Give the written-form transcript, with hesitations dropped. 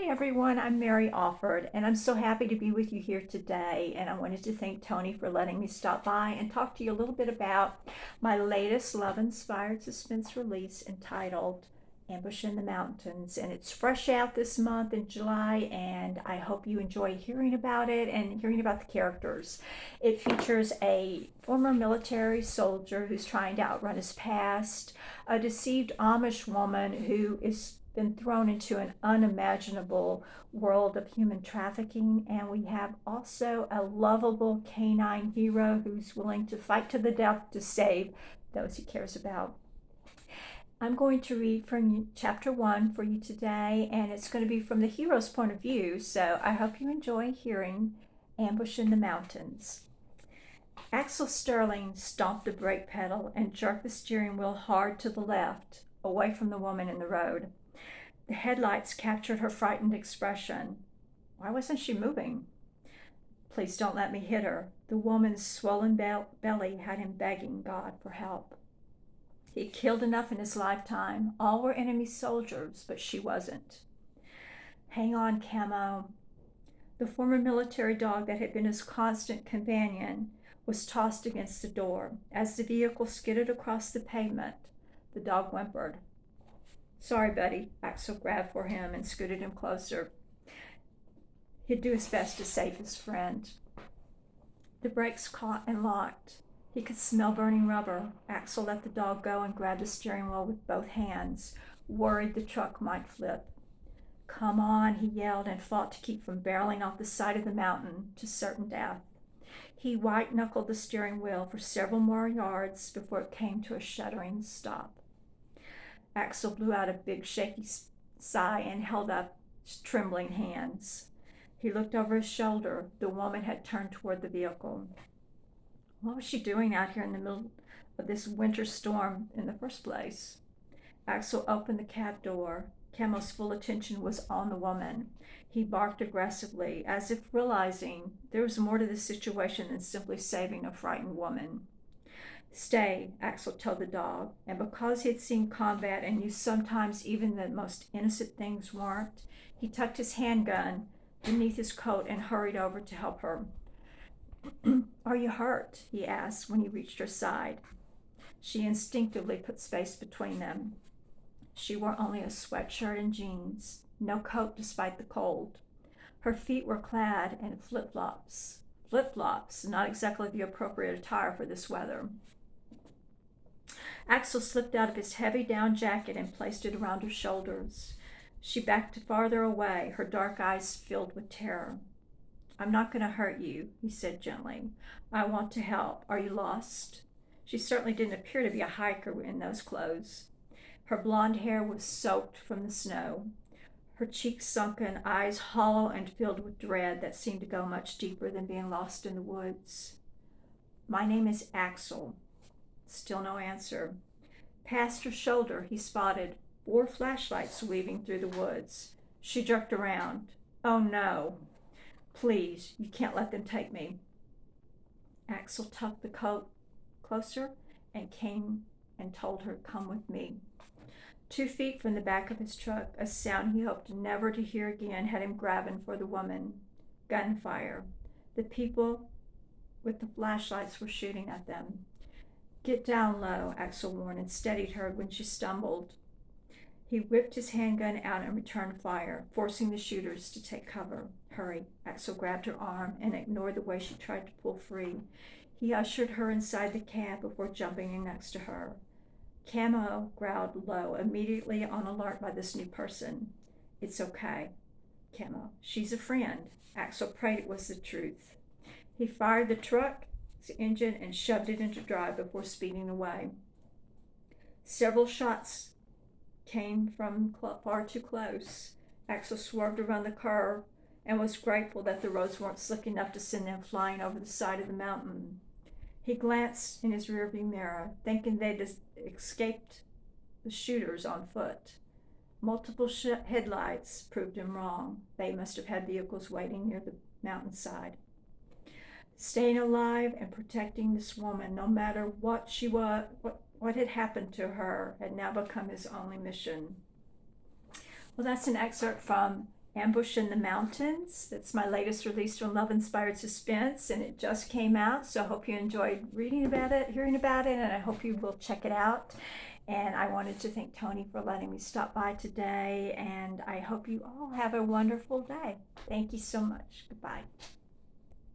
Hi everyone, I'm Mary Alford, and I'm so happy to be with you here today. And I wanted to thank Tony for letting me stop by and talk to you a little bit about my latest love-inspired suspense release entitled Ambush in the Mountains. And it's fresh out this month in July, and I hope you enjoy hearing about it and hearing about the characters. It features a former military soldier who's trying to outrun his past, a deceived Amish woman who is been thrown into an unimaginable world of human trafficking, and we have also a lovable canine hero who's willing to fight to the death to save those he cares about. I'm going to read from chapter 1 for you today, and it's going to be from the hero's point of view, so I hope you enjoy hearing Ambush in the Mountains. Axel Sterling stomped the brake pedal and jerked the steering wheel hard to the left, away from the woman in the road. The headlights captured her frightened expression. Why wasn't she moving? Please don't let me hit her. The woman's swollen belly had him begging God for help. He'd killed enough in his lifetime. All were enemy soldiers, but she wasn't. Hang on, Camo. The former military dog that had been his constant companion was tossed against the door. As the vehicle skidded across the pavement, the dog whimpered. Sorry, buddy. Axel grabbed for him and scooted him closer. He'd do his best to save his friend. The brakes caught and locked. He could smell burning rubber. Axel let the dog go and grabbed the steering wheel with both hands, worried the truck might flip. Come on, he yelled and fought to keep from barreling off the side of the mountain to certain death. He white-knuckled the steering wheel for several more yards before it came to a shuddering stop. Axel blew out a big shaky sigh and held up trembling hands. He looked over his shoulder. The woman had turned toward the vehicle. What was she doing out here in the middle of this winter storm in the first place? Axel opened the cab door. Camo's full attention was on the woman. He barked aggressively, as if realizing there was more to this situation than simply saving a frightened woman. Stay, Axel told the dog, and because he had seen combat and knew sometimes even the most innocent things weren't, he tucked his handgun beneath his coat and hurried over to help her. Are you hurt? He asked when he reached her side. She instinctively put space between them. She wore only a sweatshirt and jeans, no coat despite the cold. Her feet were clad in flip-flops. Flip-flops, not exactly the appropriate attire for this weather. Axel slipped out of his heavy down jacket and placed it around her shoulders. She backed farther away, her dark eyes filled with terror. I'm not going to hurt you, he said gently. I want to help. Are you lost? She certainly didn't appear to be a hiker in those clothes. Her blonde hair was soaked from the snow. Her cheeks sunken, eyes hollow and filled with dread that seemed to go much deeper than being lost in the woods. My name is Axel. Still no answer. Past her shoulder, he spotted 4 flashlights weaving through the woods. She jerked around. Oh no. Please, you can't let them take me. Axel tucked the coat closer and came and told her, come with me. 2 feet from the back of his truck, a sound he hoped never to hear again had him grabbing for the woman. Gunfire. The people with the flashlights were shooting at them. Get down low, Axel warned, and steadied her when she stumbled. He whipped his handgun out and returned fire, forcing the shooters to take cover. Hurry. Axel grabbed her arm and ignored the way she tried to pull free. He ushered her inside the cab before jumping in next to her. Camo growled low, immediately on alert by this new person. It's okay, Camo. She's a friend. Axel prayed it was the truth. He fired the truck's engine and shoved it into drive before speeding away. Several shots came from far too close. Axel swerved around the curve and was grateful that the roads weren't slick enough to send them flying over the side of the mountain. He glanced in his rearview mirror, thinking they'd escaped the shooters on foot. Multiple headlights proved him wrong. They must have had vehicles waiting near the mountainside. Staying alive and protecting this woman, no matter what she was, what had happened to her, had now become his only mission. Well, that's an excerpt from Ambush in the Mountains. That's my latest release from Love Inspired Suspense, and it just came out. So I hope you enjoyed reading about it, hearing about it, and I hope you will check it out. And I wanted to thank Tony for letting me stop by today, and I hope you all have a wonderful day. Thank you so much. Goodbye.